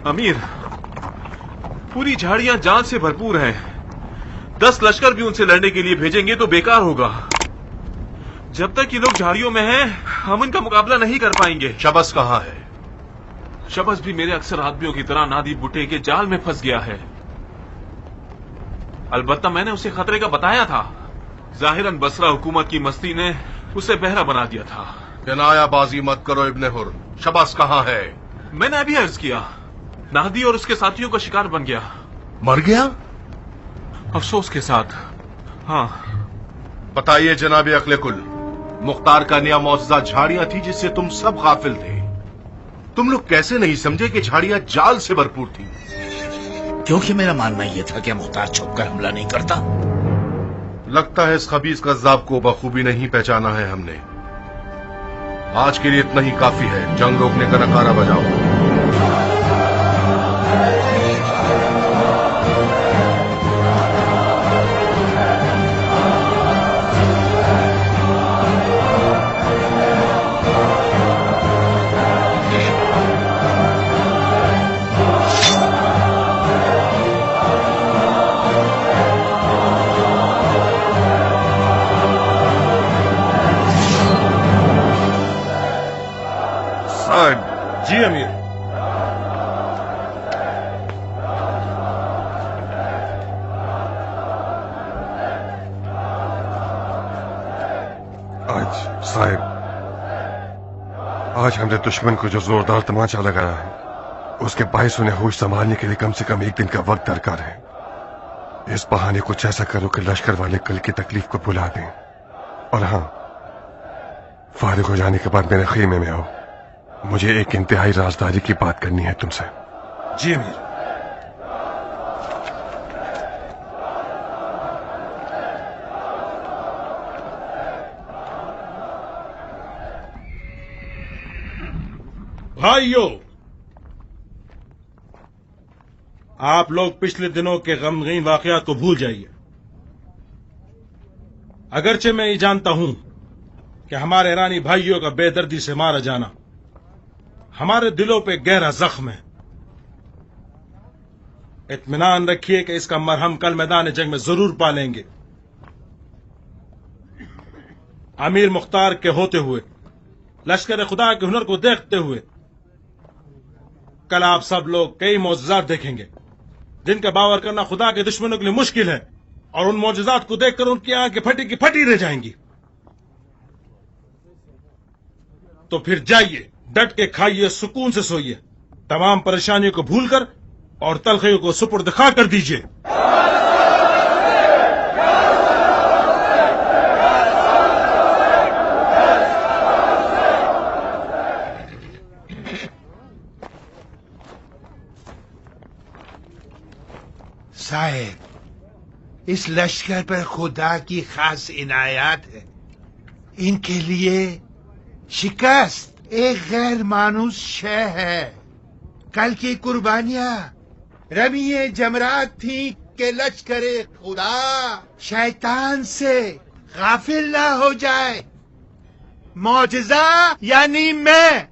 अमीर, पूरी झाड़ियां जान से भरपूर हैं। 10 लश्कर भी उनसे लड़ने के लिए भेजेंगे तो बेकार होगा। जब तक ये लोग झाड़ियों में हैं, हम इनका मुकाबला नहीं कर पाएंगे। शबस कहाँ है? शबस भी मेरे अक्सर आदमियों की तरह नादी बुट्टे के जाल में फंस गया है। अलबत्ता मैंने उसे खतरे का बताया था। जाहिरन बसरा हुकूमत की मस्ती ने उसे बहरा बना दिया था। किनायाबाजी मत करो इब्ने हुर। शबस कहाँ है? मैंने अभी अर्ज किया, नादी और उसके साथियों का शिकार बन गया। मर गया? अफसोस के साथ, हाँ। बताइए जनाब अक्ले कुल, मुख्तार का नया मौजूदा झाड़ियां थी जिससे तुम सब गाफिल थे। तुम लोग कैसे नहीं समझे कि झाड़ियां जाल से भरपूर थी? क्योंकि मेरा मानना यह था कि मुख्तार छुपकर हमला नहीं करता। लगता है इस खबीस कज़्ज़ाब को बखूबी नहीं पहचाना है हमने। आज के लिए इतना ही काफी है। जंग रोकने का नकारा बजाओ। जी अमीर। आज हमने दुश्मन को जो जोरदार तमाचा लगाया है, उसके बायस उन्हें होश संभालने के लिए कम से कम एक दिन का वक्त दरकार है। इस बहाने कुछ ऐसा करो कि लश्कर वाले कल की तकलीफ को भुला दें। और हाँ, फारिग हो जाने के बाद मेरे खेमे में आओ। मुझे एक इंतहाई राजदारी की बात करनी है तुमसे। जी अमीर। भाइयों, आप लोग पिछले दिनों के गमगीन वाकयात को भूल जाइए। अगरचे मैं ये जानता हूं कि हमारे ईरानी भाइयों का बेदर्दी से मारा जाना हमारे दिलों पे गहरा जख्म है। इत्मीनान रखिए कि इसका मरहम कल मैदान जंग में जरूर पालेंगे। अमीर मुख्तार के होते हुए, लश्कर खुदा के हुनर को देखते हुए, कल आप सब लोग कई मौजूजात देखेंगे जिनका बावर करना खुदा के दुश्मनों के लिए मुश्किल है, और उन मौजूजात को देखकर उनकी आंखें फटी की फटी रह जाएंगी। तो फिर जाइए, डट के खाइए, सुकून से सोइए, तमाम परेशानियों को भूलकर और तलखियों को सुपुर्द खा कर दीजिए। साहेब, इस लश्कर पर खुदा की खास इनायत है। इनके लिए शिकस्त एक गैर मानूस शय है। कल की कुर्बानियां रमीए जमरात थी कि लश्कर खुदा शैतान से गाफिल ना हो जाए। मौजज़ा यानी मैं,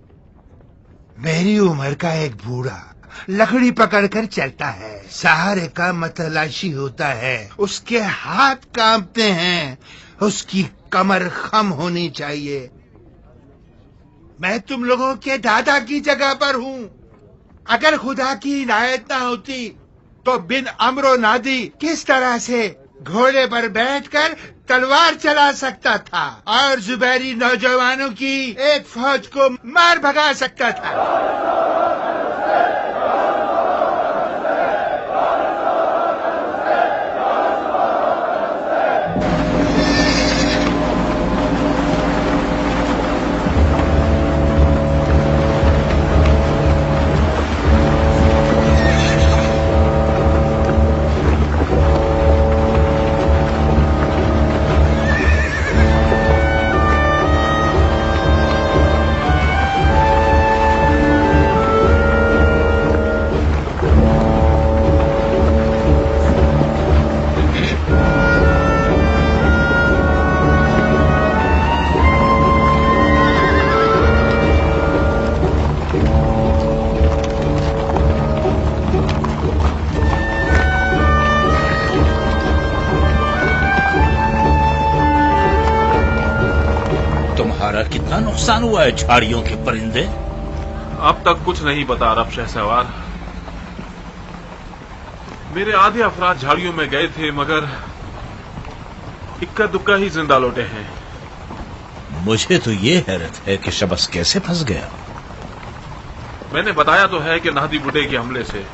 मेरी उम्र का एक बूढ़ा लकड़ी पकड़कर चलता है, सहारे का मतलाशी होता है, उसके हाथ कांपते हैं, उसकी कमर खम होनी चाहिए। मैं तुम लोगों के दादा की जगह पर हूँ। अगर खुदा की इनायत ना होती तो बिन अमरो नादी किस तरह से घोड़े पर बैठकर तलवार चला सकता था और जुबैरी नौजवानों की एक फौज को मार भगा सकता था। कितना नुकसान हुआ है झाड़ियों के परिंदे? अब तक कुछ नहीं पता अरब शहसवार। मेरे आधे अफराद झाड़ियों में गए थे मगर इक्का दुक्का ही जिंदा लौटे हैं। मुझे तो ये हैरत है कि शबस कैसे फंस गया। मैंने बताया तो है कि नाहदी बुड्ढे के हमले से।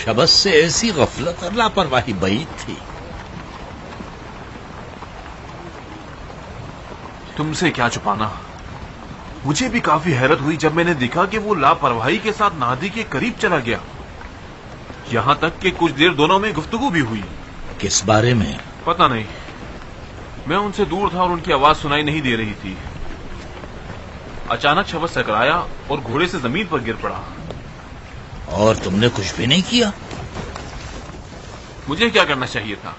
शबस से ऐसी गफलत और लापरवाही बईद थी। तुमसे क्या छुपाना। मुझे भी काफी हैरत हुई जब मैंने देखा कि वो लापरवाही के साथ नाहदी के करीब चला गया। यहां तक कि कुछ देर दोनों में गुफ्तगू भी हुई। किस बारे में? पता नहीं, मैं उनसे दूर था और उनकी आवाज सुनाई नहीं दे रही थी। अचानक शबस टकराया और घोड़े से जमीन पर गिर पड़ा। और तुमने कुछ भी नहीं किया? मुझे क्या करना चाहिए था?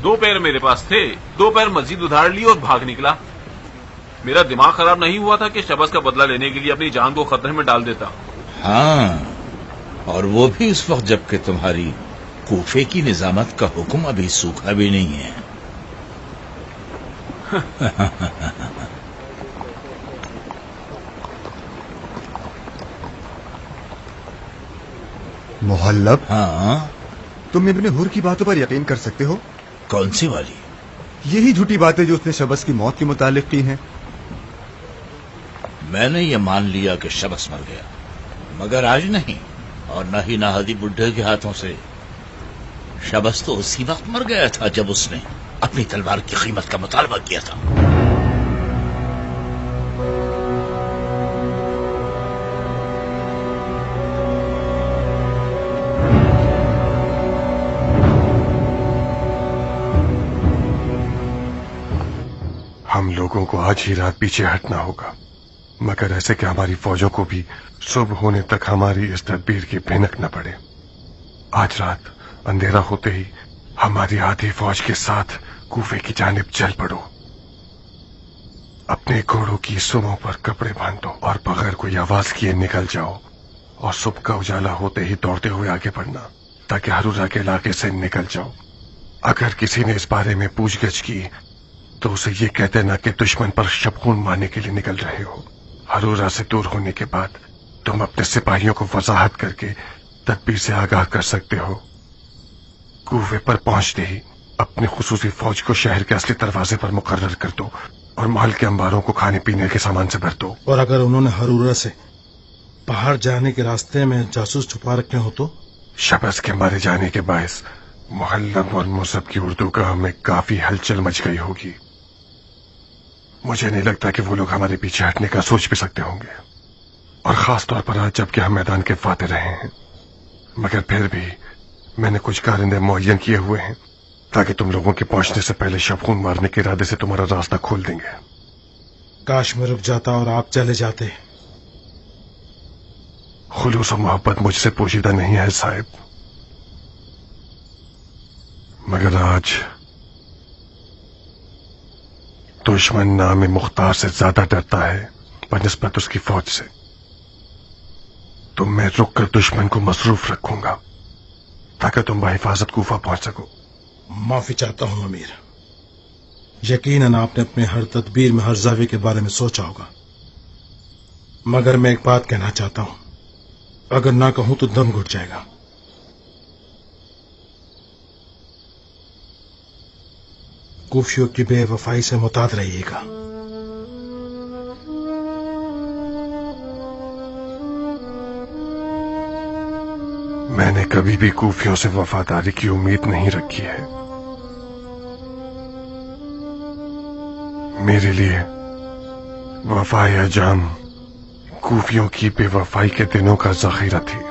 2 पैर मेरे पास थे, 2 पैर मस्जिद उधार ली और भाग निकला। मेरा दिमाग खराब नहीं हुआ था कि शबस का बदला लेने के लिए अपनी जान को खतरे में डाल देता। हाँ, और वो भी उस वक्त जबकि तुम्हारी कूफे की निजामत का हुक्म अभी सूखा भी नहीं है। मोहल्लब, हाँ, तुम इब्ने हुर की बातों पर यकीन कर सकते हो? कौन सी वाली? यही झूठी बातें जो उसने शबस की मौत के मुतालिक की हैं। मैंने ये मान लिया कि शबस मर गया, मगर आज नहीं, और न ही नाहदी बुड्ढे के हाथों से। शबस तो उसी वक्त मर गया था जब उसने अपनी तलवार की कीमत का मुतालबा किया था। हम लोगों को आज ही रात पीछे हटना होगा, मगर ऐसे कि हमारी फौजों को भी सुबह होने तक हमारी इस तदबीर की भनक न पड़े। आज रात अंधेरा होते ही हमारी आधी फौज के साथ कूफे की जानिब चल पड़ो। अपने घोड़ों की सुमों पर कपड़े बांधो और बगैर कोई आवाज किए निकल जाओ, और सुबह का उजाला होते ही दौड़ते हुए आगे बढ़ना, ताकि हरूरा के इलाके से निकल जाओ। अगर किसी ने इस बारे में पूछगछ की तो उसे ये कह देना कि दुश्मन पर शबखून मारने के लिए निकल रहे हो। हरूरा से दूर होने के बाद तुम अपने सिपाहियों को वजाहत करके तदबीर से आगाह कर सकते हो। कूफे पर पहुंचते ही अपनी खुसूसी फौज को शहर के असली दरवाजे पर मुकर्रर कर दो और महल के अंबारों को खाने पीने के सामान से भर दो। और अगर उन्होंने हरूरा से पहाड़ जाने के रास्ते में जासूस छुपा रखे हो तो? शबस के मारे जाने के बायस मुहल्लब और मुसब की उर्दू गाह में काफी हलचल मच गई होगी। मुझे नहीं लगता कि वो लोग हमारे पीछे हटने का सोच भी सकते होंगे, और खास तौर पर आज जबकि हम मैदान के फाते रहे हैं। मगर फिर भी मैंने कुछ कारिंदे मुअय्यन किए हुए हैं ताकि तुम लोगों के पहुंचने से पहले शबखून मारने के इरादे से तुम्हारा रास्ता खोल देंगे। काश मैं रुक जाता और आप चले जाते। खुलूस और मोहब्बत मुझसे पोशीदा नहीं है साहिब, मगर आज दुश्मन नाम मुख्तार से ज्यादा डरता है बनिस्बत उसकी फौज से। तो मैं रुक कर दुश्मन को मसरूफ रखूंगा ताकि तुम बहिफाजत कूफा पहुंच सको। माफी चाहता हूं अमीर। यकीनन आपने अपने हर तदबीर में हर जावे के बारे में सोचा होगा, मगर मैं एक बात कहना चाहता हूं, अगर ना कहूं तो दम घुट जाएगा। कूफियों की बेवफाई से मुताद रहिएगा। मैंने कभी भी कूफियों से वफादारी की उम्मीद नहीं रखी है। मेरे लिए वफाए अजाम कूफियों की बेवफाई के दिनों का जखीरा थी।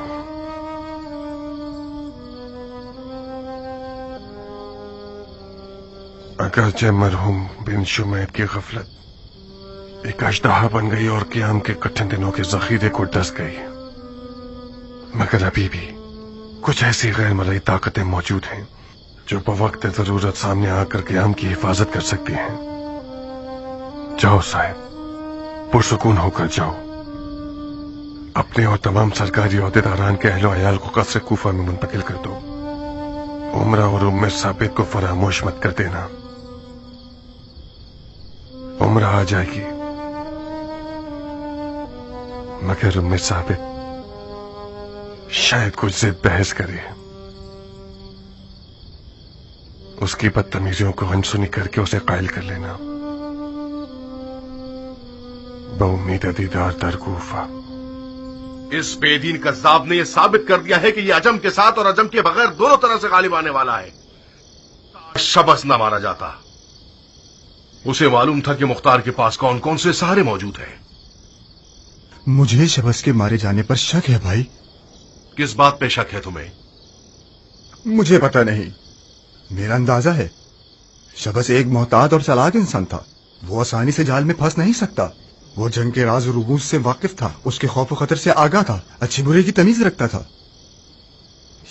अगरचे मरहूम बिन शुमैद की गफलत एक अजदहा बन गई और क़याम के कठिन दिनों के जखीरे को डस गई, मगर अभी भी कुछ ऐसी गैर मरई ताकतें मौजूद हैं जो बवक्त जरूरत सामने आकर क़याम की हिफाजत कर सकती हैं। जाओ साहिब, पुरसुकून होकर जाओ। अपने और तमाम सरकारी ओहदेदारान के अहलो अयाल को कसर कूफा में मुंतकिल कर दो। उमरा और उम्मे साबित को फरामोश मत कर देना। उम्र आ जाएगी मगर उम्र साबित शायद कुछ जिद बहस करे, उसकी बदतमीजियों को अनसुनी करके उसे कायल कर लेना। बउम्मीद दीदार दरगूफा। इस बेदीन कज़्ज़ाब ने यह साबित कर दिया है कि यह अजम के साथ और अजम के बगैर दोनों तरह से गालिब आने वाला है। शबस न मारा जाता, उसे मालूम था कि मुख्तार के पास कौन कौन से सहारे मौजूद हैं। मुझे शबस के मारे जाने पर शक है भाई। किस बात पे शक है तुम्हें? मुझे पता नहीं, मेरा अंदाजा है शबस एक मोहतात और चालाक इंसान था। वो आसानी से जाल में फंस नहीं सकता। वो जंग के राज और रूबूस से वाकिफ था, उसके खौफ और खतर से आगाह था, अच्छी बुरे की तमीज रखता था।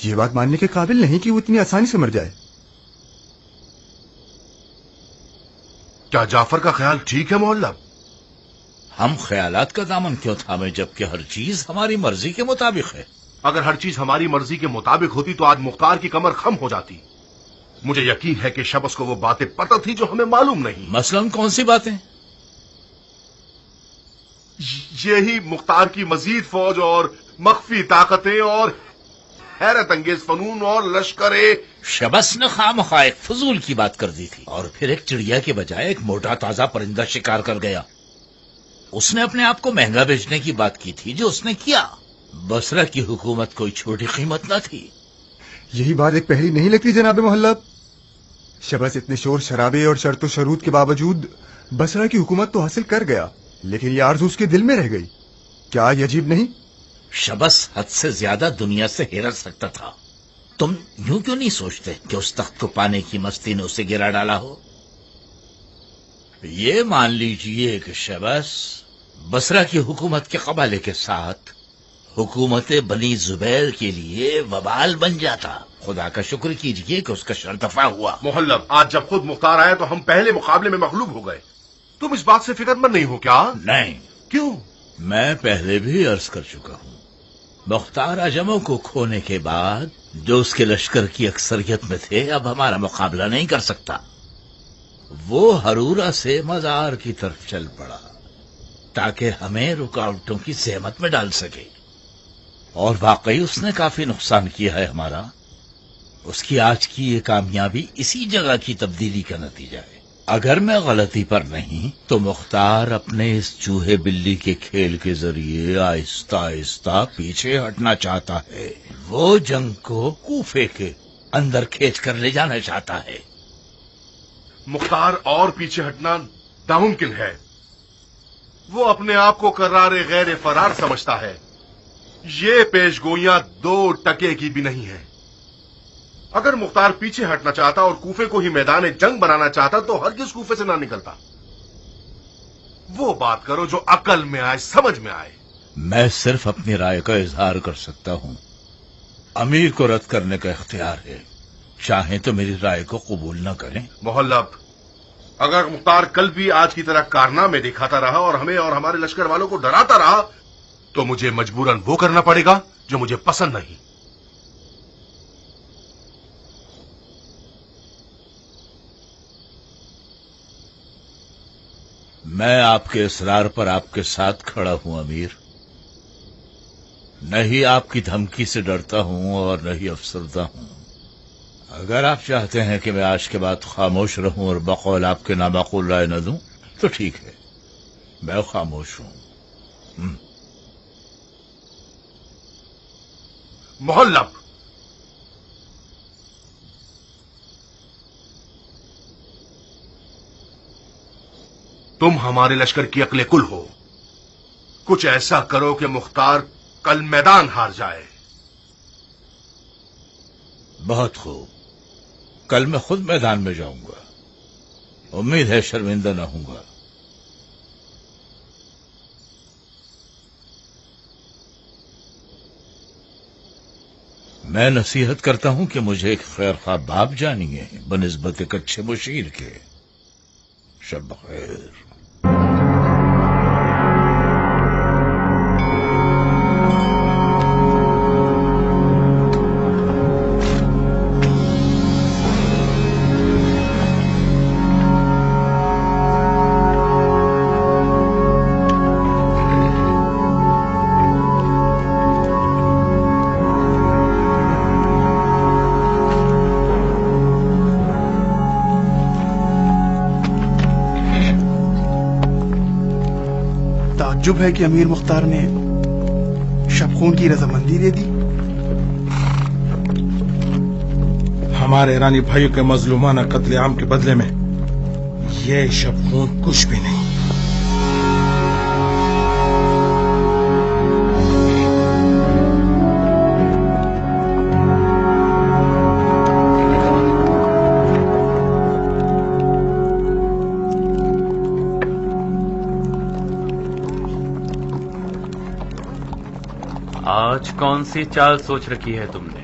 ये बात मानने के काबिल नहीं कि वो इतनी आसानी से मर जाए। क्या जाफर का ख्याल ठीक है मोहल्ला? हम ख्यालात का दामन क्यों थामे जबकि हर चीज हमारी मर्जी के मुताबिक है। अगर हर चीज हमारी मर्जी के मुताबिक होती तो आज मुख्तार की कमर खम हो जाती। मुझे यकीन है कि शबस को वो बातें पता थी जो हमें मालूम नहीं। मसलन कौन सी बातें? यही मुख्तार की मजीद फौज और मख्फी ताकतें और हैरत अंगेज फनून और लश्करे। शबस ने खामखा एक फजूल की बात कर दी थी और फिर एक चिड़िया के बजाय एक मोटा ताजा परिंदा शिकार कर गया। उसने अपने आप को महंगा बेचने की बात की थी जो उसने किया। बसरा की हुकूमत कोई छोटी कीमत न थी। यही बात एक पहली नहीं लगती जनाब मोहल्ला। शबस इतने शोर शराबे और शर्त शरूत के बावजूद बसरा की हुकूमत तो हासिल कर गया, लेकिन ये आरज़ू उसके दिल में रह गई। क्या ये अजीब नहीं? शबस हद से ज्यादा दुनिया से हिरस सकता था। तुम यूं क्यों नहीं सोचते कि उस तख्त को पाने की मस्ती ने उसे गिरा डाला हो? ये मान लीजिए कि शबस बसरा की हुकूमत के कबाले के साथ हुकूमत बनी जुबैर के लिए वबाल बन जाता। खुदा का शुक्र कीजिए कि उसका शर्तफा हुआ। मोहल्लब, आज जब खुद मुख्तार आया तो हम पहले मुकाबले में मगलूब हो गए। तुम इस बात से फिक्रमंद नहीं हो क्या? नहीं। क्यों? मैं पहले भी अर्ज कर चुका हूं, मुख्तार अजमों को खोने के बाद जो उसके लश्कर की अक्सरियत में थे अब हमारा मुकाबला नहीं कर सकता। वो हरूरा से मजार की तरफ चल पड़ा ताकि हमें रुकावटों की सहमत में डाल सके, और वाकई उसने काफी नुकसान किया है हमारा। उसकी आज की ये कामयाबी इसी जगह की तब्दीली का नतीजा है। अगर मैं गलती पर नहीं तो मुख्तार अपने इस चूहे बिल्ली के खेल के जरिए आहिस्ता आहिस्ता पीछे हटना चाहता है। वो जंग को कूफे के अंदर खींच कर ले जाना चाहता है। मुख्तार और पीछे हटना नामुमकिन है। वो अपने आप को करारे गैर फरार समझता है। ये पेशगोइयां 2 टके की भी नहीं है। अगर मुख्तार पीछे हटना चाहता और कूफे को ही मैदान जंग बनाना चाहता तो हरगिज कूफे से ना निकलता। वो बात करो जो अकल में आए, समझ में आए। मैं सिर्फ अपनी राय का इजहार कर सकता हूं। अमीर को रद्द करने का इख्तियार है, चाहे तो मेरी राय को कबूल न करें। मोहल्लब, अगर मुख्तार कल भी आज की तरह कारनामे दिखाता रहा और हमें और हमारे लश्कर वालों को डराता रहा तो मुझे मजबूरन वो करना पड़ेगा जो मुझे पसंद नहीं। मैं आपके इसरार पर आपके साथ खड़ा हूं अमीर। नहीं आपकी धमकी से डरता हूं और नहीं अफसरदा हूं। अगर आप चाहते हैं कि मैं आज के बाद खामोश रहूं और बकौल आपके नामाकुल राय न दूं तो ठीक है, मैं खामोश हूं। मोहल्लब, तुम हमारे लश्कर की अक्ले कुल हो। कुछ ऐसा करो कि मुख्तार कल मैदान हार जाए। बहुत खूब, कल मैं खुद मैदान में जाऊंगा। उम्मीद है शर्मिंदा न होऊंगा। मैं नसीहत करता हूं कि मुझे एक खैर खा बाप जानिए बनिस्बत एक अच्छे मुशीर के। शब बखैर। ताज्जुब है कि अमीर मुख्तार ने शबखून की रजामंदी दे दी। हमारे ईरानी भाइयों के मजलूमाना कत्लेआम के बदले में ये शबखून कुछ भी नहीं। आज कौन सी चाल सोच रखी है तुमने?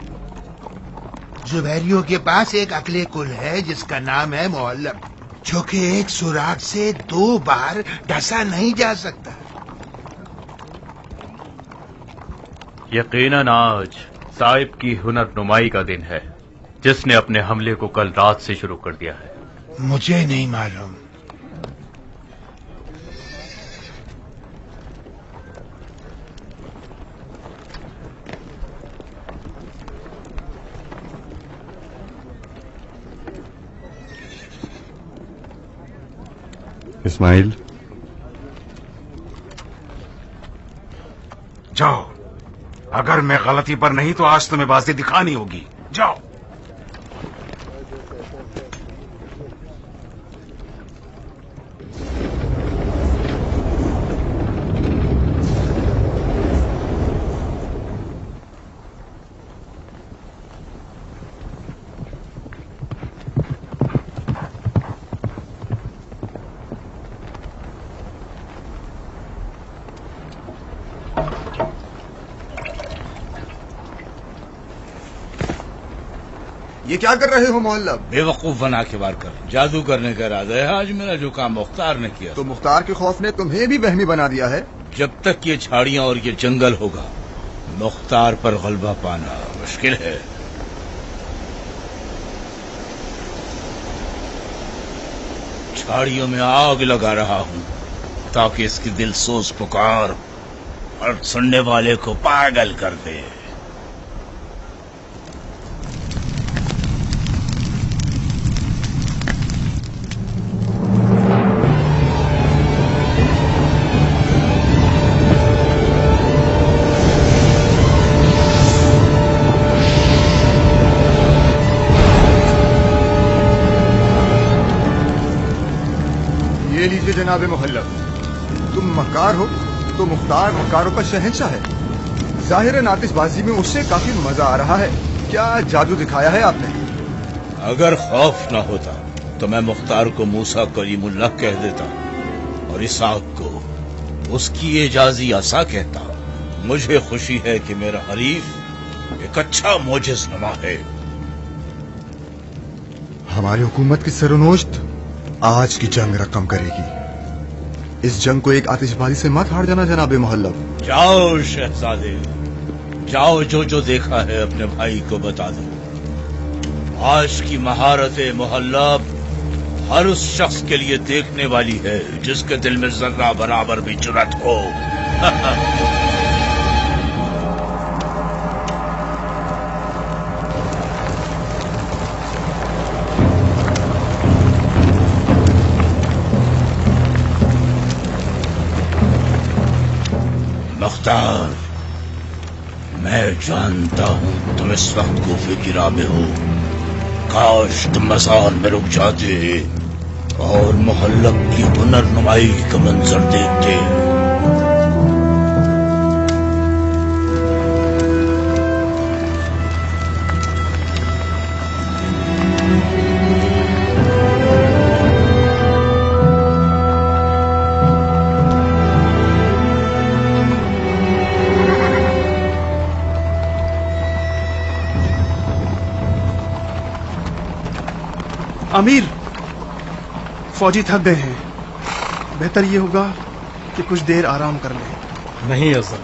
जुबैरियों के पास एक अकले कुल है जिसका नाम है मुअल्लम, जो कि एक सुराग से 2 बार ढसा नहीं जा सकता। यकीनन आज साहिब की हुनर नुमाई का दिन है, जिसने अपने हमले को कल रात से शुरू कर दिया है। मुझे नहीं मालूम। इस्माइल, जाओ। अगर मैं गलती पर नहीं तो आज तुम्हें बाजी दिखानी होगी। जाओ। ये क्या कर रहे हो मोहल्लब? बेवकूफ बना के वार कर, जादू करने का इरादा है। आज मेरा जो काम मुख्तार ने किया, तो मुख्तार के खौफ ने तुम्हें भी वहमी बना दिया है। जब तक ये झाड़ियां और ये जंगल होगा, मुख्तार पर गलबा पाना मुश्किल है। झाड़ियों में आग लगा रहा हूं ताकि इसकी दिलसोज पुकार हर सुनने वाले को पागल कर दे। ये लीजिए जनाब मुहल्लब, तुम मक्कार हो तो मुख्तार मक्कारों का शहंशाह है। जाहिर है नातिशबाजी में उससे काफी मजा आ रहा है। क्या जादू दिखाया है आपने? अगर खौफ न होता तो मैं मुख्तार को मूसा कलीमुल्लाह कह देता और इसहाक को उसकी एजाजी असा कहता। मुझे खुशी है कि मेरा हरीफ एक अच्छा मोजिज नुमा है। हमारी हुकूमत की सरोनोश्त आज की जंग रकम करेगी। इस जंग को एक आतिशबाजी से मत हार जाना जनाब मुहल्लब। जाओ शहजादे, जाओ, जो जो देखा है अपने भाई को बता दो। आज की महारत मुहल्लब हर उस शख्स के लिए देखने वाली है जिसके दिल में जर्रा बराबर भी जुर्रत हो। मुख्तार, मैं जानता हूं तुम इस वक्त कूफे की राह में हो। काश तुम मज़ार में रुक जाते और मुहल्लब की हुनर नुमाई का मंजर देखते। अमीर, फौजी थक गए हैं। बेहतर ये होगा कि कुछ देर आराम कर लें। नहीं अज़र,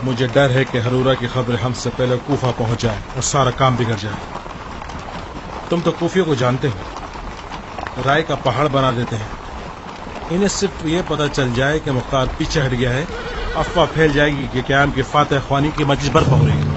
मुझे डर है कि हरूरा की खबर हमसे पहले कूफा पहुंच जाए और सारा काम बिगड़ जाए। तुम तो कूफियों को जानते हो, राय का पहाड़ बना देते हैं। इन्हें सिर्फ ये पता चल जाए कि मुख्तार पीछे हट गया है, अफवाह फैल जाएगी कि क़याम की फातह ख्वानी की मजलिस बर्पा हो रही है।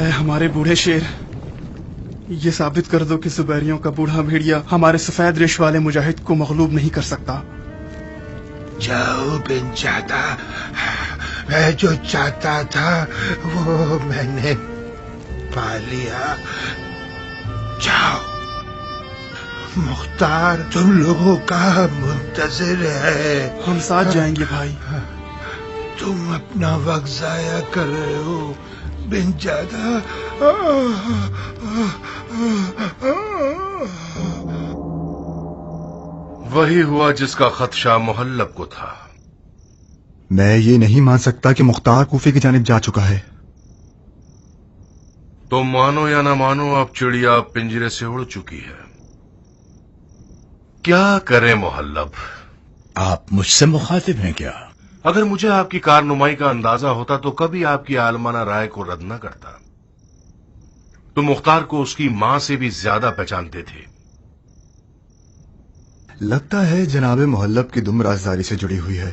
ए हमारे बूढ़े शेर, ये साबित कर दो कि जुबैरियों का बूढ़ा भेड़िया हमारे सफेद रेश वाले मुजाहिद को मगलूब नहीं कर सकता। जाओ बिन चाहता, मैं जो चाहता था वो मैंने पा लिया। जाओ, मुख्तार तुम लोगों का मुंतजिर है। हम साथ जाएंगे भाई। तुम अपना वक्त जाया कर रहे हो बिन ज्यादा। वही हुआ जिसका खदशा मुहल्लब को था। मैं ये नहीं मान सकता कि मुख्तार कूफे की जानिब जा चुका है। तुम मानो या ना मानो, अब चिड़िया पिंजरे से उड़ चुकी है। क्या करें मुहल्लब? आप मुझसे मुखातिब हैं क्या? अगर मुझे आपकी कारनुमाई का अंदाजा होता तो कभी आपकी आलमाना राय को रद्द न करता। तुम मुख्तार को उसकी मां से भी ज्यादा पहचानते थे। लगता है जनाबे मुहल्लब की दुम राजदारी से जुड़ी हुई है।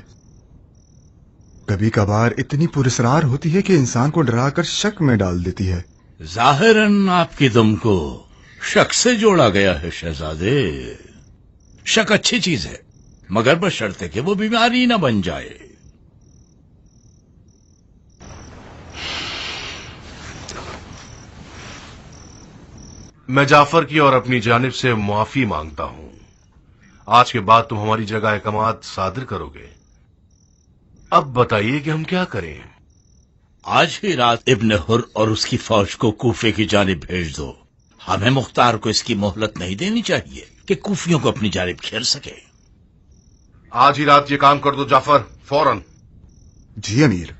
कभी कभार इतनी पुरस्रार होती है कि इंसान को डराकर शक में डाल देती है। जाहिरन आपकी दुम को शक से जोड़ा गया है शहजादे। शक अच्छी चीज है, मगर बशर्ते कि वो बीमारी न बन जाए। मैं जाफर की और अपनी जानिब से मुआफी मांगता हूं। आज के बाद तुम हमारी जगह इकमात सादिर करोगे। अब बताइए कि हम क्या करें? आज ही रात इब्ने हुर और उसकी फौज को कूफे की जानिब भेज दो। हमें मुख्तार को इसकी मोहलत नहीं देनी चाहिए कि कूफियों को अपनी जानिब घेर सके। आज ही रात ये काम कर दो जाफर, फौरन। जी अमीर।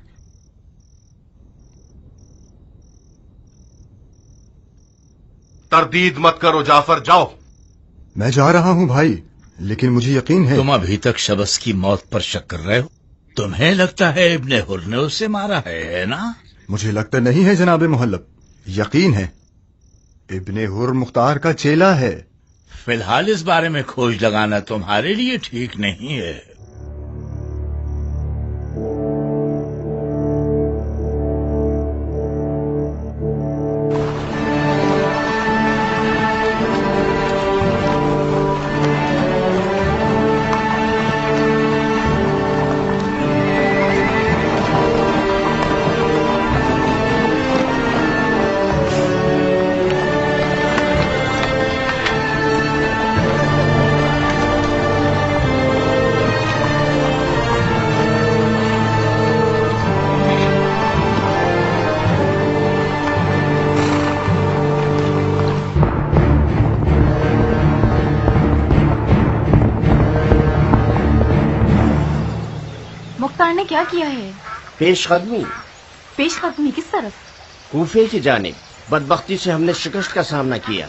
तरदीद मत करो जाफर, जाओ। मैं जा रहा हूं भाई, लेकिन मुझे यकीन है। तुम अभी तक शबस की मौत पर शक कर रहे हो? तुम्हें लगता है इब्ने हुर ने उसे मारा है ना? मुझे लगता नहीं है जनाबे मुहल्लब, यकीन है। इब्ने हुर मुख्तार का चेला है। फिलहाल इस बारे में खोज लगाना तुम्हारे लिए ठीक नहीं है। मुख्तार ने क्या किया है? पेशकदमी। पेशकदमी किस तरफ? कूफे की जानिब। बदबख्ती से हमने शिकस्त का सामना किया।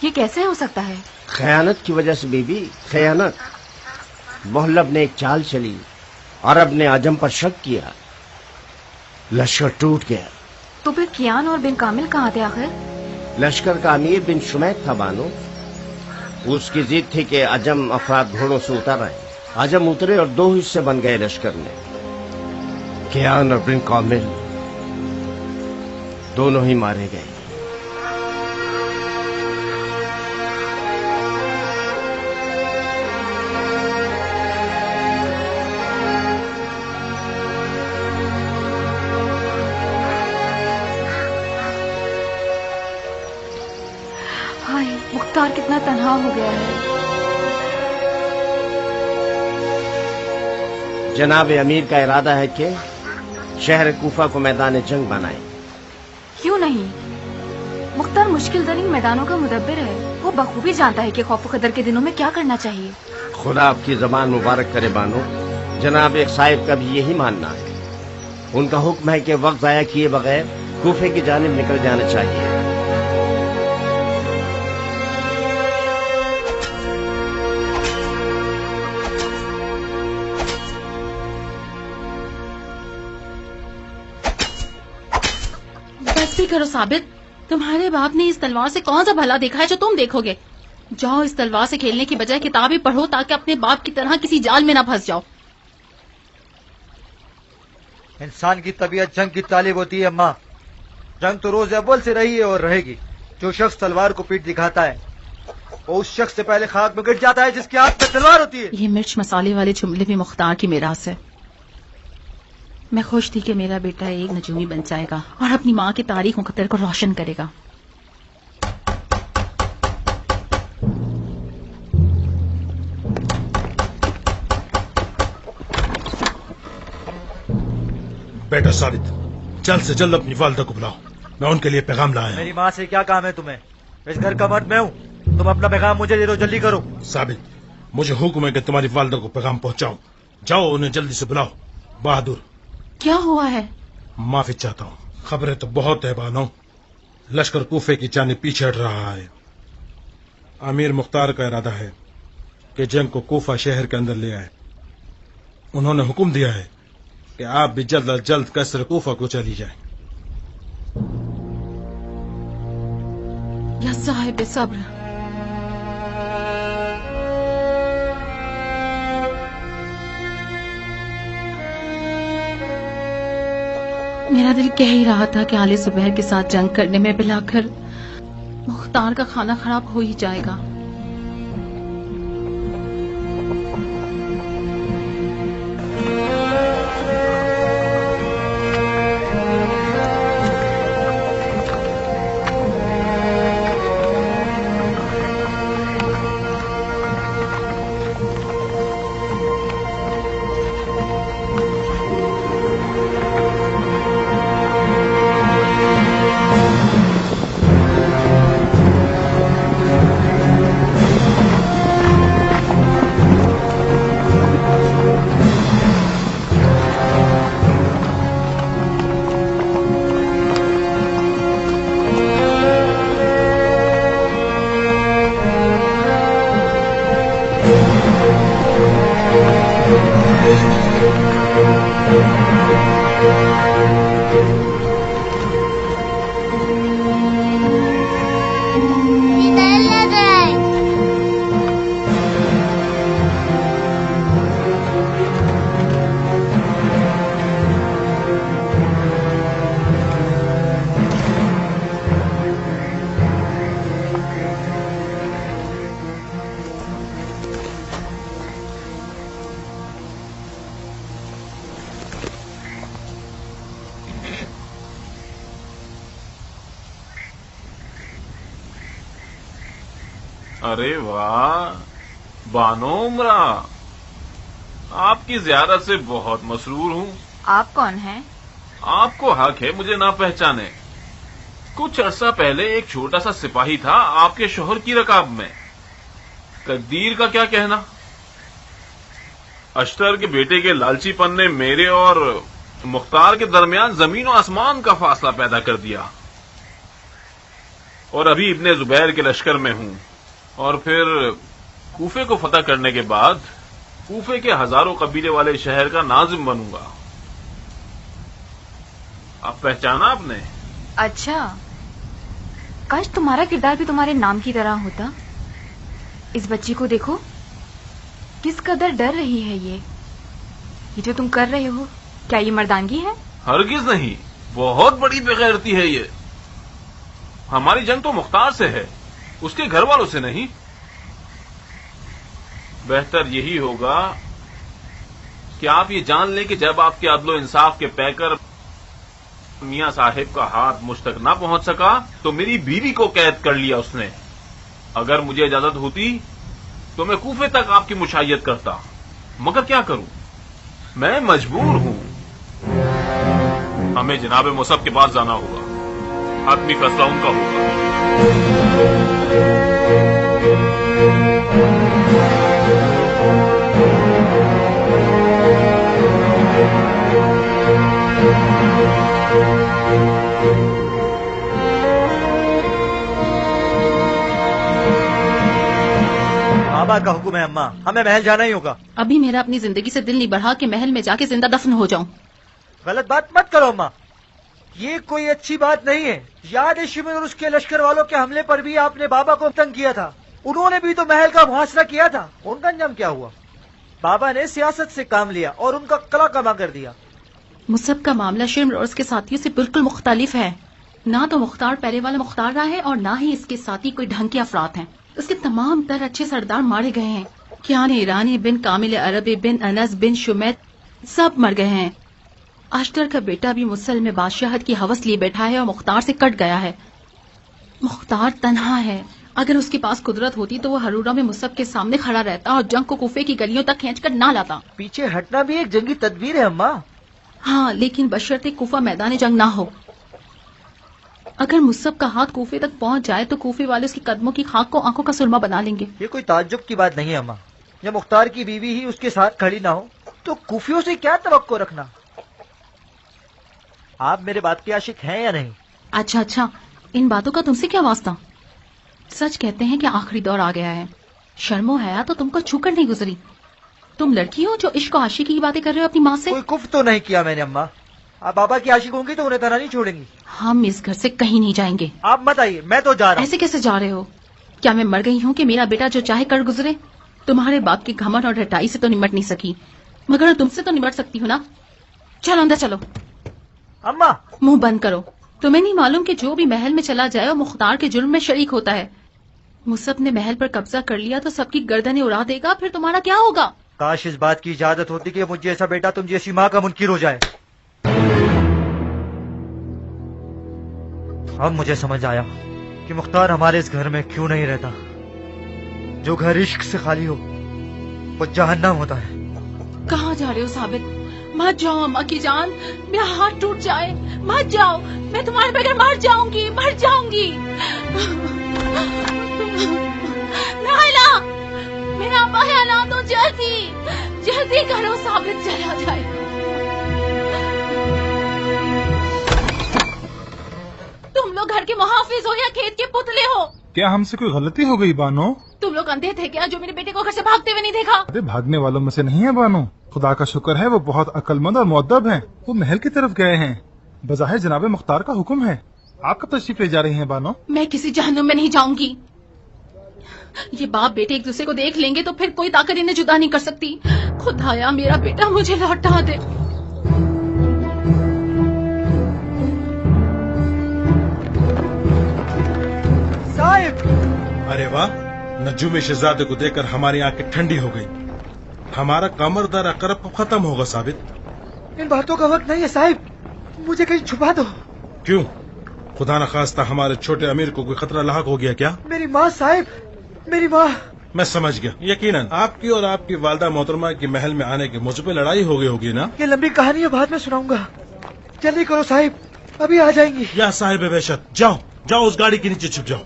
ये कैसे हो सकता है? खयानत की वजह से बीबी, खयानत। मुहल्लब ने एक चाल चली, अरब ने आजम पर शक किया, लश्कर टूट गया। तो फिर कियान और बिन कामिल कहाँ थे आखिर? लश्कर का अमीर बिन शुमैक था बानो। उसकी जिद थी कि आजम अफराद घोड़ों से उतर आए। आजम उतरे और दो हिस्से बन गए लश्कर में। कियान और बिन कामिल दोनों ही मारे गए। मुख्तार कितना तन्हा हो गया है। जनाब अमीर का इरादा है कि शहर कूफा को मैदान जंग बनाए। क्यों नहीं? मुख्तार मुश्किल तरीन मैदानों का मुदब्बिर है। वो बखूबी जानता है कि खौफ कदर के दिनों में क्या करना चाहिए। खुदा आपकी जबान मुबारक करे बानो। जनाब एक साहिब का भी यही मानना है। उनका हुक्म है कि वक्त जाया किए बगैर कूफे की जानिब निकल जाना चाहिए। करो साबित, तुम्हारे बाप ने इस तलवार से कौन सा भला देखा है जो तुम देखोगे? جاؤ اس تلوار سے کھیلنے کی بجائے کتابیں پڑھو تاکہ اپنے باپ کی طرح کسی جال میں نہ پھنس جاؤ. انسان کی طبیعت جنگ کی طالب ہوتی ہے اماں. جنگ تو روز اول سے رہی ہے اور رہے گی. جو شخص تلوار کو پیٹ دکھاتا ہے وہ اس شخص سے پہلے خاک میں گر جاتا ہے جس کے ہاتھ میں تلوار ہوتی ہے. یہ مرچ مسالے والے جملے بھی مختار کی میراث ہے. میں خوش تھی کہ میرا بیٹا ایک نجومی بن جائے گا اور اپنی ماں کی تاریخ مقدر کو روشن کرے گا. بیٹا ثابت، جلد سے جلد اپنی والدہ کو بلاؤ. میں ان کے لیے پیغام لایا ہوں. میری ماں سے کیا کام ہے تمہیں؟ اس گھر کا مرد میں ہوں. تم اپنا پیغام مجھے دے دو، جلدی کرو. ثابت، مجھے حکم ہے کہ تمہاری والدہ کو پیغام پہنچاؤ. جاؤ انہیں جلدی سے بلاؤ. بہادر، کیا ہوا ہے؟ معافی چاہتا ہوں. خبریں تو بہت ہے بانو. لشکر کوفے کی جانب پیچھے ہٹ رہا ہے. امیر مختار کا ارادہ ہے کہ جنگ کو کوفہ شہر کے اندر لے آئے. انہوں نے حکم دیا ہے کہ آپ بھی جلد از جلد کسر کوفہ کو چلی جائیں. یا صاحب صبر. میرا دل کہہ ہی رہا تھا کہ آل زبیر کے ساتھ جنگ کرنے میں بلا کر مختار کا کھانا خراب ہو ہی جائے گا. ارے واہ بانو عمرہ، آپ کی زیارت سے بہت مسرور ہوں. آپ کون ہیں؟ آپ کو حق ہے مجھے نہ پہچانے. کچھ عرصہ پہلے ایک چھوٹا سا سپاہی تھا آپ کے شوہر کی رکاب میں. تقدیر کا کیا کہنا، اشتر کے بیٹے کے لالچی پن نے میرے اور مختار کے درمیان زمین و آسمان کا فاصلہ پیدا کر دیا. اور ابھی ابن زبیر کے لشکر میں ہوں، اور پھر کوفے کو فتح کرنے کے بعد کوفے کے ہزاروں قبیلے والے شہر کا ناظم بنوں گا. اب پہچانا آپ نے؟ اچھا، کاش تمہارا کردار بھی تمہارے نام کی طرح ہوتا. اس بچی کو دیکھو، کس قدر ڈر رہی ہے. یہ جو تم کر رہے ہو، کیا یہ مردانگی ہے؟ ہرگز نہیں، بہت بڑی بغیرتی ہے یہ. ہماری جنگ تو مختار سے ہے، اس کے گھر والوں سے نہیں. بہتر یہی ہوگا کہ آپ یہ جان لیں کہ جب آپ کے عدل و انصاف کے پیکر میاں صاحب کا ہاتھ مجھ تک نہ پہنچ سکا تو میری بیوی کو قید کر لیا اس نے. اگر مجھے اجازت ہوتی تو میں کوفے تک آپ کی مشائیت کرتا، مگر کیا کروں، میں مجبور ہوں. ہمیں جناب مصعب کے پاس جانا ہوگا، حتمی فیصلہ ان کا ہوگا. بابا کا حکم ہے اماں، ہمیں محل جانا ہی ہوگا. ابھی میرا اپنی زندگی سے دل نہیں بڑھا کہ محل میں جا کے زندہ دفن ہو جاؤں. غلط بات مت کرو اماں، یہ کوئی اچھی بات نہیں ہے. یاد ہے شمر اور اس کے لشکر والوں کے حملے پر بھی آپ نے بابا کو تنگ کیا تھا. انہوں نے بھی تو محل کا محاصرہ کیا تھا، ان کا انجام کیا ہوا؟ بابا نے سیاست سے کام لیا اور ان کا قلعہ کما کر دیا۔ مصب کا معاملہ شرم اور اس کے ساتھیوں سے بالکل مختلف ہے۔ نہ تو مختار پہلے والا مختار رہا ہے اور نہ ہی اس کے ساتھی کوئی ڈھنگ کے افراد ہیں۔ اس کے تمام تر اچھے سردار مارے گئے ہیں۔ کیان ایرانی بن کامل عربی بن انس بن شمیت سب مر گئے ہیں۔ اشتر کا بیٹا بھی مسلم میں بادشاہت کی ہوس لیے بیٹھا ہے اور مختار سے کٹ گیا ہے۔ مختار تنہا ہے، اگر اس کے پاس قدرت ہوتی تو وہ ہرورہ میں مصب کے سامنے کھڑا رہتا اور جنگ کو کوفے کی گلیوں تک کھینچ کر نہ لاتا۔ پیچھے ہٹنا بھی ایک جنگی تدبیر ہے اماں۔ ہاں، لیکن بشرطے کوفہ میدان جنگ نہ ہو۔ اگر مصب کا ہاتھ کوفے تک پہنچ جائے تو کوفے والے اس کے قدموں کی خاک کو آنکھوں کا سرما بنا لیں گے۔ یہ کوئی تعجب کی بات نہیں ہے اماں، جب مختار کی بیوی ہی اس کے ساتھ کھڑی نہ ہو تو کوفیوں سے کیا توقع رکھنا؟ آپ میرے بات کے عاشق ہیں یا نہیں؟ اچھا، ان باتوں کا تم سے کیا واسطہ؟ سچ کہتے ہیں کہ آخری دور آ گیا ہے۔ شرم و حیا تو تم کو چھو کر نہیں گزری۔ تم لڑکی ہو جو عشق و عاشقی کی باتیں کر رہے ہو اپنی ماں سے؟ کوئی کفر تو نہیں کیا میں نے اماں۔ آپ بابا کی عاشق ہوں گی تو انہیں طرح نہیں چھوڑیں گی۔ ہم اس گھر سے کہیں نہیں جائیں گے۔ آپ مت آئیے، میں تو جا رہا ہوں۔ ایسے کیسے جا رہے ہو؟ کیا میں مر گئی ہوں کہ میرا بیٹا جو چاہے کر گزرے؟ تمہارے باپ کی گھمنڈ اور ڈھٹائی سے تو نمٹ نہیں سکی، مگر تم سے تو نمٹ سکتی ہوں نا۔ چلو اندر چلو۔ اماں منہ بند کرو۔ تمہیں نہیں معلوم کہ جو بھی محل میں چلا جائے وہ مختار کے جرم میں شریک ہوتا ہے۔ مصب نے محل پر قبضہ کر لیا تو سب کی گردنیں اڑا دے گا، پھر تمہارا کیا ہوگا؟ کاش اس بات کی اجازت ہوتی کہ مجھے ایسا بیٹا تم جیسی ماں کا منکر ہو جائے۔ اب مجھے سمجھ آیا کہ مختار ہمارے اس گھر میں کیوں نہیں رہتا۔ جو گھر عشق سے خالی ہو وہ جہنم ہوتا ہے۔ کہاں جا رہے ہو ثابت؟ مت جاؤ اماں کی جان، میرا ہاتھ ٹوٹ جائے، مت جاؤ، میں تمہارے بغیر مر جاؤں گی، مر جاؤں گی۔ نائلہ، میرا ابا ہے نا، تو جلدی کرو، ثابت چلا جائے۔ تم لوگ گھر کے محافظ ہو یا کھیت کے پتلے ہو؟ کیا ہم سے کوئی غلطی ہو گئی بانو؟ تم لوگ اندھے تھے کیا جو میرے بیٹے کو گھر سے بھاگتے ہوئے نہیں دیکھا؟ ارے بھاگنے والوں میں سے نہیں ہے بانو، خدا کا شکر ہے وہ بہت عقل مند اور مؤدب ہیں۔ وہ محل کی طرف گئے ہیں، بظاہر جناب مختار کا حکم ہے۔ آپ کب تشریف لے جا رہی ہیں بانو؟ میں کسی جہنم میں نہیں جاؤں گی۔ یہ باپ بیٹے ایک دوسرے کو دیکھ لیں گے تو پھر کوئی طاقت انہیں جدا نہیں کر سکتی۔ خدایا میرا بیٹا مجھے لوٹا دے۔ صاحب! ارے واہ، نجوم شہزادے کو دیکھ کر ہماری آنکھیں ٹھنڈی ہو گئی۔ ہمارا کمر در اقرب ختم ہوگا ثابت۔ ان باتوں کا وقت نہیں ہے صاحب، مجھے کہیں چھپا دو۔ کیوں؟ خدا نخواستہ ہمارے چھوٹے امیر کو کوئی خطرہ لاحق ہو گیا کیا؟ میری ماں صاحب، میری ماں۔ میں سمجھ گیا، یقیناً آپ کی اور آپ کی والدہ محترمہ کی محل میں آنے کے موضوع پہ لڑائی ہو گئی ہوگی نا؟ یہ لمبی کہانی ہے، بعد میں سناؤں گا۔ جلدی کرو صاحب، ابھی آ جائیں گی۔ یا صاحب وحشت، جاؤ اس گاڑی کے نیچے چھپ جاؤ۔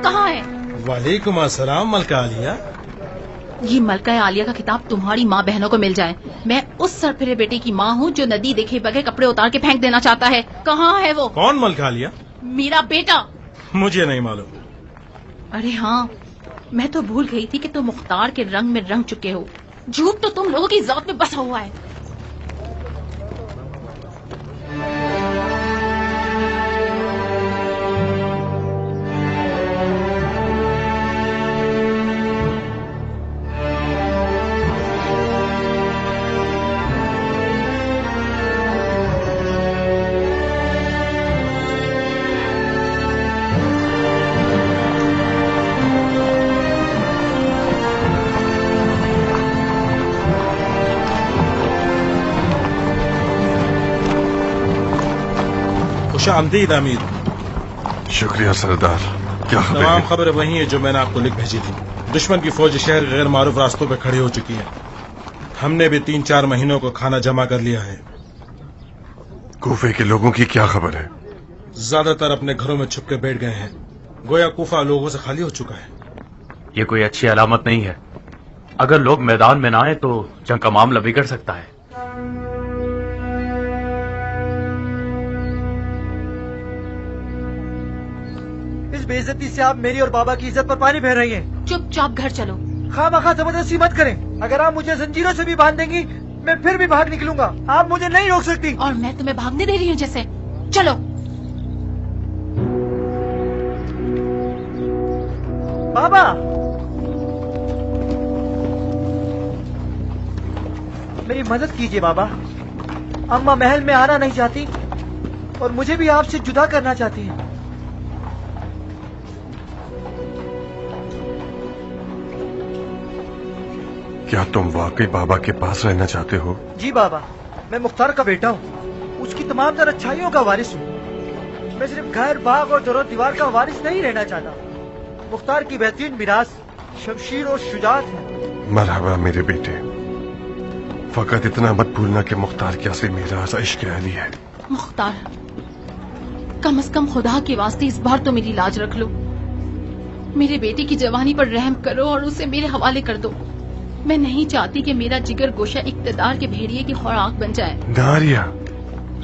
کہاں ہے؟ وعلیکم السلام ملکہ عالیہ۔ یہ ملکہ عالیہ کا کتاب تمہاری ماں بہنوں کو مل جائے۔ میں اس سرپھرے بیٹے کی ماں ہوں جو ندی دیکھے بغیر کپڑے اتار کے پھینک دینا چاہتا ہے۔ کہاں ہے وہ؟ کون ملکہ عالیہ؟ میرا بیٹا۔ مجھے نہیں معلوم۔ ارے ہاں، میں تو بھول گئی تھی کہ تم مختار کے رنگ میں رنگ چکے ہو۔ جھوٹ تو تم لوگوں کی ذات میں بسا ہوا ہے۔ خوش آمدید امیر۔ شکریہ سردار۔ کیا خبر تمام ہے؟ خبریں وہی ہیں جو میں نے آپ کو لکھ بھیجی تھی۔ دشمن کی فوج شہر کے غیر معروف راستوں پہ کھڑی ہو چکی ہے۔ ہم نے بھی 3-4 مہینوں کو کھانا جمع کر لیا ہے۔ کوفے کے لوگوں کی کیا خبر ہے؟ زیادہ تر اپنے گھروں میں چھپ کے بیٹھ گئے ہیں، گویا کوفہ لوگوں سے خالی ہو چکا ہے۔ یہ کوئی اچھی علامت نہیں ہے۔ اگر لوگ میدان میں نہ آئے تو جنگ کا معاملہ بگڑ سکتا ہے۔ बेइज्जती से आप मेरी और बाबा की इज्जत पर पानी फेर रही हैं। चुपचाप घर चलो। खामखा जबरदस्ती मत करें। अगर आप मुझे जंजीरों से भी बांध देंगी मैं फिर भी भाग निकलूंगा। आप मुझे नहीं रोक सकती। और मैं तुम्हें भागने दे रही हूँ जैसे। चलो। बाबा, मेरी मदद कीजिए बाबा। अम्मा महल में आना नहीं चाहती और मुझे भी आपसे जुदा करना चाहती हैं। क्या तुम वाकई बाबा के पास रहना चाहते हो? जी बाबा, मैं मुख्तार का बेटा हूँ, उसकी तमाम तर अच्छाइयों का वारिस हूँ। मैं सिर्फ घर, बाग और दरों दीवार का वारिस नहीं रहना चाहता। मुख्तार की बेहतरीन मिरास शमशीर और शुजात है। मरहबा मेरे बेटे, फकत इतना मत भूलना कि मुख्तार की असली मिरास इश्क अली है। मुख्तार, कम से कम खुदा के वास्ते इस बार तो मेरी लाज रख लो। मेरे बेटे की जवानी पर रहम करो और उसे मेरे हवाले कर दो। मैं नहीं चाहती कि मेरा जिगर गोशा इक्तदार के भेड़िए की खुराक बन जाए। नारिया,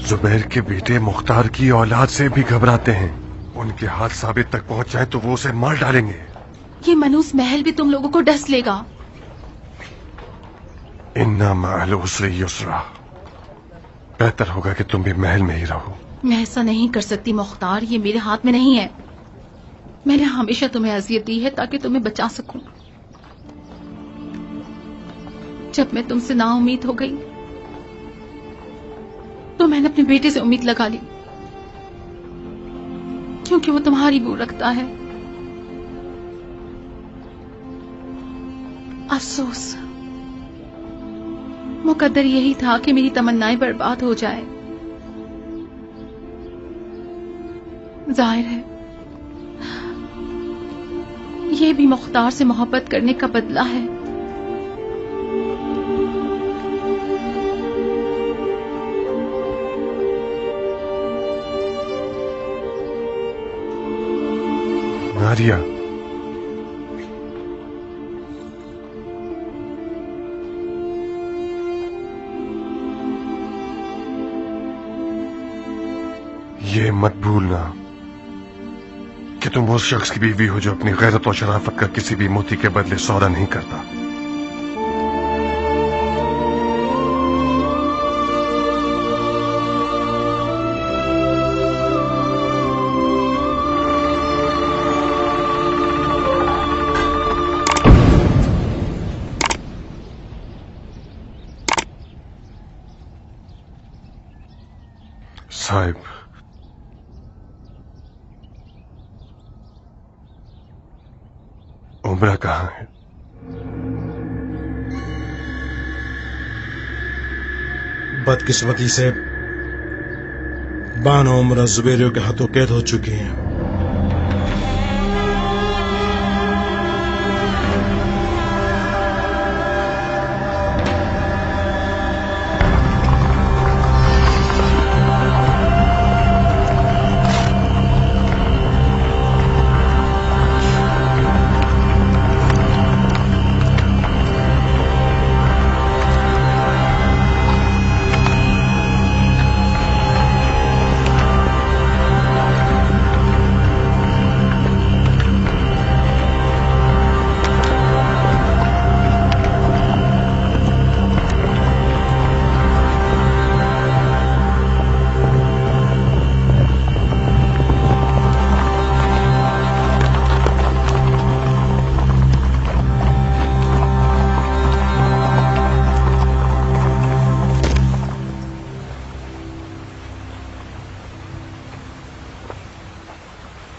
जुबैर के बेटे मुख्तार की औलाद से भी घबराते हैं। उनके हाथ साबित तक पहुंच जाए तो वो उसे मार डालेंगे। ये मनूस महल भी तुम लोगों को डस लेगा। इन्ना मअल उसरी युसरा, बेहतर होगा कि तुम भी महल में ही रहो। मैं ऐसा नहीं कर सकती मुख्तार, ये मेरे हाथ में नहीं है। मैंने हमेशा तुम्हें अजियत दी है ताकि तुम्हें बचा सकूं। जब मैं तुमसे नाउम्मीद हो गई तो मैंने अपने बेटे से उम्मीद लगा ली, क्योंकि वो तुम्हारी बू रखता है। अफसोस, मुकद्दर यही था कि मेरी तमन्नाएं बर्बाद हो जाए। जाहिर है ये भी मुख्तार से मोहब्बत करने का बदला है। नारिया, ये मत भूलना कि तुम उस शख्स की बीवी हो जो अपनी गैरत और शराफत का किसी भी मोती के बदले सौदा नहीं करता। साहिब, उम्र कहाँ है? बदकिस्मती से बानो उम्र जुबैरियों के हाथों कैद हो चुकी हैं।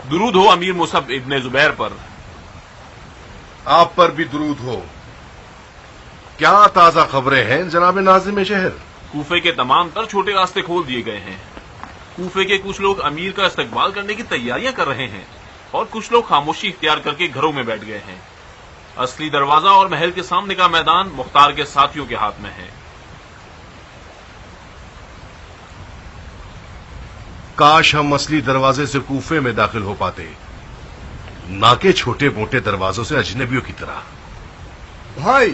दुरूद हो अमीर मुसब इब्ने जुबैर पर। आप पर भी दुरूद हो। क्या ताजा खबरें हैं जनाब नाज़िम शहर? कूफे के तमाम तर छोटे रास्ते खोल दिए गए हैं। कूफे के कुछ लोग अमीर का इस्तकबाल करने की तैयारियां कर रहे हैं और कुछ लोग खामोशी इख्तियार करके घरों में बैठ गए हैं। असली दरवाजा और महल के सामने का मैदान मुख्तार के साथियों के हाथ में है। काश हम असली दरवाजे से कूफे में दाखिल हो पाते, ना के छोटे मोटे दरवाजों से अजनबियों की तरह। भाई,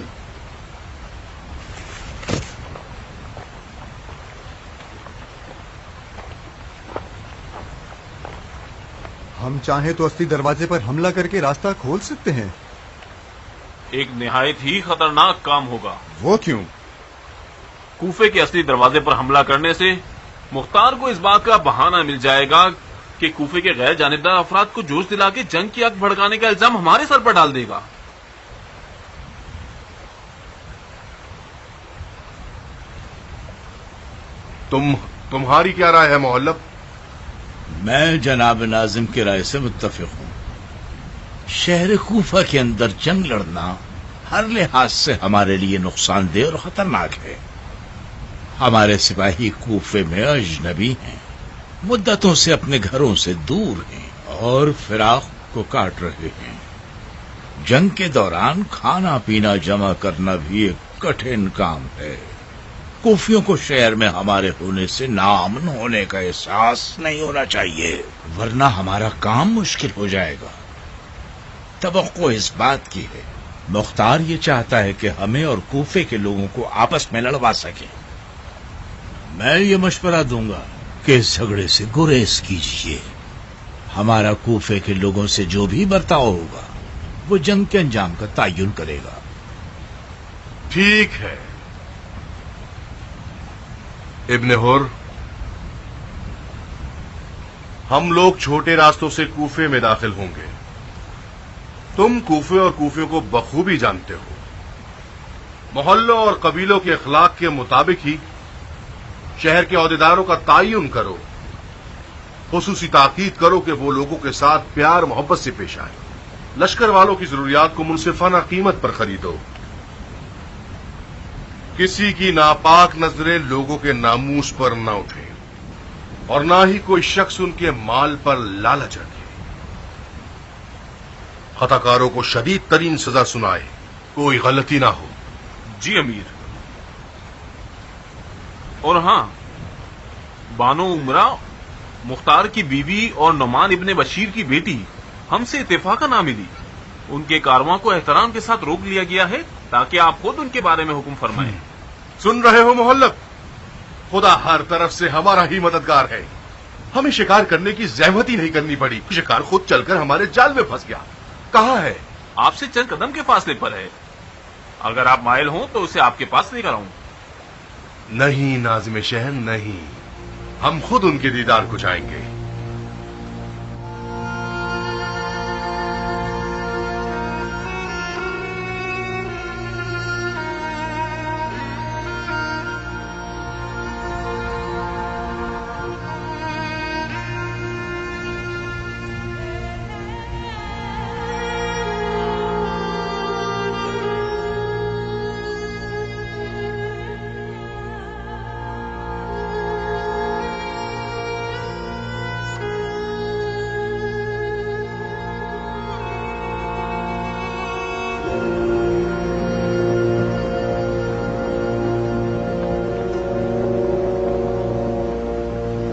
ہم چاہیں تو اصلی دروازے پر حملہ کر کے راستہ کھول سکتے ہیں. ایک نہایت ہی خطرناک کام ہوگا. وہ کیوں؟ کوفے کے اصلی دروازے پر حملہ کرنے سے مختار کو اس بات کا بہانہ مل جائے گا کہ کوفے کے غیر جانبدار افراد کو جوش دلا کے جنگ کی آگ بھڑکانے کا الزام ہمارے سر پر ڈال دے گا. تمہاری کیا رائے ہے محلب؟ میں جناب ناظم کی رائے سے متفق ہوں. شہر کوفہ کے اندر جنگ لڑنا ہر لحاظ سے ہمارے لیے نقصان دہ اور خطرناک ہے. ہمارے سپاہی کوفے میں اجنبی ہیں، مدتوں سے اپنے گھروں سے دور ہیں اور فراق کو کاٹ رہے ہیں. جنگ کے دوران کھانا پینا جمع کرنا بھی ایک کٹھن کام ہے. کوفیوں کو شہر میں ہمارے ہونے سے ناامن ہونے کا احساس نہیں ہونا چاہیے، ورنہ ہمارا کام مشکل ہو جائے گا. توقع اس بات کی ہے، مختار یہ چاہتا ہے کہ ہمیں اور کوفے کے لوگوں کو آپس میں لڑوا سکے. میں یہ مشورہ دوں گا کہ اس جھگڑے سے گریز کیجیے. ہمارا کوفے کے لوگوں سے جو بھی برتاؤ ہوگا وہ جنگ کے انجام کا تعین کرے گا. ٹھیک ہے ابن حر، ہم لوگ چھوٹے راستوں سے کوفے میں داخل ہوں گے. تم کوفے اور کوفیوں کو بخوبی جانتے ہو. محلوں اور قبیلوں کے اخلاق کے مطابق ہی شہر کے عہدیداروں کا تعین کرو. خصوصی تاکید کرو کہ وہ لوگوں کے ساتھ پیار محبت سے پیش آئیں. لشکر والوں کی ضروریات کو منصفانہ قیمت پر خریدو. کسی کی ناپاک نظریں لوگوں کے ناموس پر نہ اٹھیں اور نہ ہی کوئی شخص ان کے مال پر لالچ رکھے. خطا کاروں کو شدید ترین سزا سنائے، کوئی غلطی نہ ہو. جی امیر. اور ہاں، بانو عمرہ مختار کی بیوی اور نعمان ابن بشیر کی بیٹی ہم سے اتفاقا نہ ملی. ان کے کارواں کو احترام کے ساتھ روک لیا گیا ہے تاکہ آپ خود ان کے بارے میں حکم فرمائیں. سن رہے ہو محلب؟ خدا ہر طرف سے ہمارا ہی مددگار ہے. ہمیں شکار کرنے کی زحمت ہی نہیں کرنی پڑی. شکار خود چل کر ہمارے جال میں پھنس گیا. کہاں ہے؟ آپ سے چند قدم کے فاصلے پر ہے. اگر آپ مائل ہوں تو اسے آپ کے پاس لے کر آؤں. نہیں ناظم شہر نہیں، ہم خود ان کے دیدار کو جائیں گے.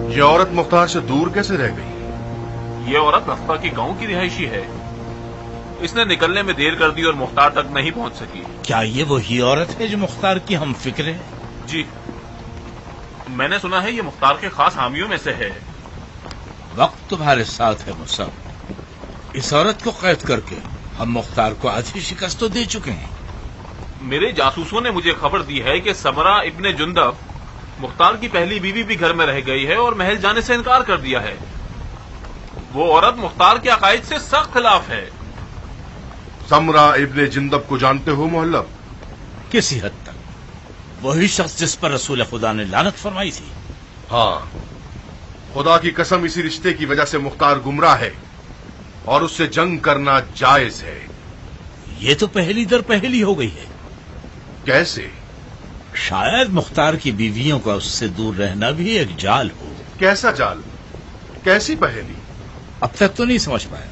یہ عورت مختار سے دور کیسے رہ گئی؟ یہ عورت نفقہ کے گاؤں کی رہائشی ہے. اس نے نکلنے میں دیر کر دی اور مختار تک نہیں پہنچ سکی. کیا یہ وہی عورت ہے جو مختار کی ہم فکر ہے؟ جی، میں نے سنا ہے یہ مختار کے خاص حامیوں میں سے ہے. وقت تمہارے ساتھ ہے مصعب. اس عورت کو قید کر کے ہم مختار کو آدھی شکست تو دے چکے ہیں. میرے جاسوسوں نے مجھے خبر دی ہے کہ سمرہ ابن جندب مختار کی پہلی بیوی بھی گھر میں رہ گئی ہے اور محل جانے سے انکار کر دیا ہے. وہ عورت مختار کے عقائد سے سخت خلاف ہے. سمرہ ابن جندب کو جانتے ہو محلب؟ کسی حد تک. وہی شخص جس پر رسول خدا نے لعنت فرمائی تھی. ہاں، خدا کی قسم اسی رشتے کی وجہ سے مختار گمراہ ہے اور اس سے جنگ کرنا جائز ہے. یہ تو پہلی در پہلی ہو گئی ہے. کیسے؟ شاید مختار کی بیویوں کا اس سے دور رہنا بھی ایک جال ہو. کیسا جال؟ کیسی پہلی؟ اب تک تو نہیں سمجھ پایا.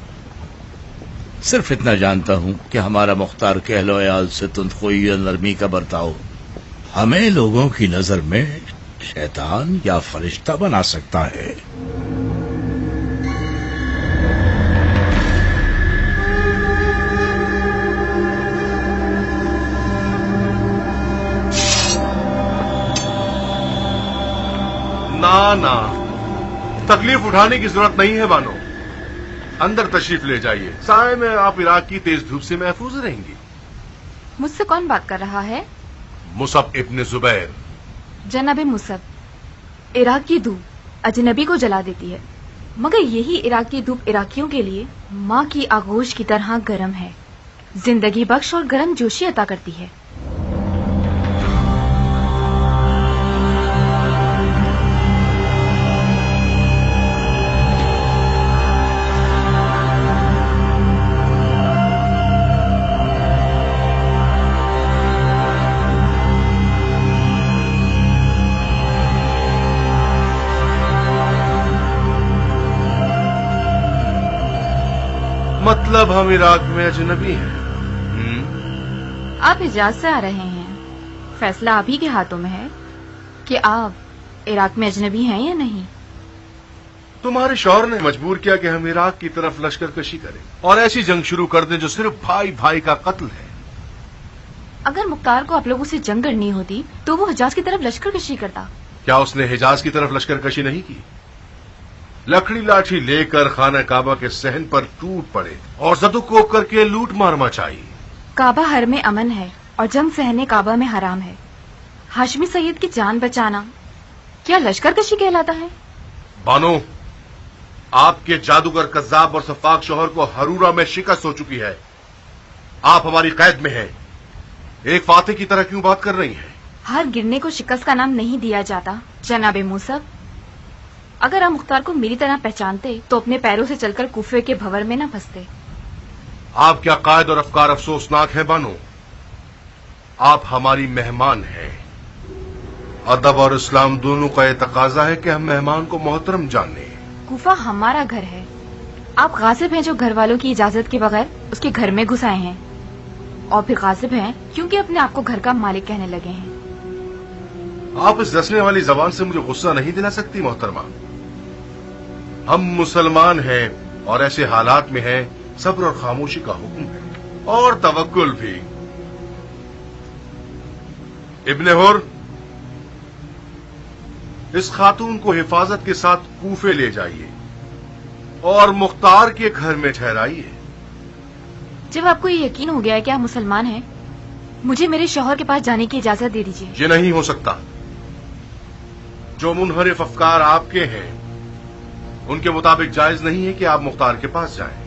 صرف اتنا جانتا ہوں کہ ہمارا مختار کے اہل و عیال سے تندخوئی اور نرمی کا برتاؤ ہمیں لوگوں کی نظر میں شیطان یا فرشتہ بنا سکتا ہے. نہ تکلیف اٹھانے کی ضرورت نہیں ہے بانو. अंदर तशरीफ ले जाइए। साय में आप इराक की तेज धूप से महफूज रहेंगी। मुझसे कौन बात कर रहा है? मुसब इब्न जुबैर। जनाब मुसब, इराक की धूप अजनबी को जला देती है, मगर यही इराक की धूप इराकियों के लिए माँ की आगोश की तरह गर्म है, जिंदगी बख्श और गर्म जोशी अता करती है। मतलब हम इराक में अजनबी हैं। आप हिजाज से आ रहे हैं, फैसला आप ही के हाथों में है कि आप इराक में अजनबी हैं या नहीं। तुम्हारे शौहर ने मजबूर किया कि हम इराक की तरफ लश्कर कशी करें और ऐसी जंग शुरू कर दें जो सिर्फ भाई भाई का कत्ल है। अगर मुख्तार को आप लोगों से जंग करनी होती तो वो हिजाज की तरफ लश्कर कशी करता। क्या उसने हिजाज की तरफ लश्कर कशी नहीं की? लकड़ी लाठी लेकर खाना काबा के सहन पर टूट पड़े और जदुकोप करके लूट मार मचाई। काबा हर में अमन है और जंग सहने काबा में हराम है। हाशमी सैयद की जान बचाना क्या लश्कर कशी कहलाता है? बानो, आपके जादूगर कज्जाब और सफाक शौहर को हरूरा में शिकस्त हो चुकी है। आप हमारी कैद में हैं। एक फातिह की तरह क्यों बात कर रही हैं? हर गिरने को शिकस्त का नाम नहीं दिया जाता जनाबे मुसब। अगर आप मुख्तार को मेरी तरह पहचानते तो अपने पैरों से चलकर कूफे के भंवर में न फंसते। आप क्या कायद और अफकार अफसोसनाक है बानो? आप हमारी मेहमान हैं। अदब और इस्लाम दोनों का यह तकाजा है कि हम मेहमान को मोहतरम जाने। कूफा हमारा घर है। आप गासिब हैं जो घर वालों की इजाजत के बगैर उसके घर में घुस आए हैं, और फिर गासिब हैं क्योंकि अपने आप को घर का मालिक कहने लगे हैं। आप इस दसने वाली जबान से मुझे गुस्सा नहीं दिला सकती मोहतरमा। हम मुसलमान हैं और ऐसे हालात में हैं सब्र और खामोशी का हुक्म है और तवक्कुल भी। इब्ने हुर, इस खातून को हिफाजत के साथ कूफे ले जाइए और मुख्तार के घर में ठहराइए। जब आपको ये यकीन हो गया है कि आप मुसलमान हैं, मुझे मेरे शौहर के पास जाने की इजाजत दे दीजिए। ये नहीं हो सकता। जो मुनहरिफ अफकार आपके हैं उनके मुताबिक जायज नहीं है कि आप मुख्तार के पास जाएं।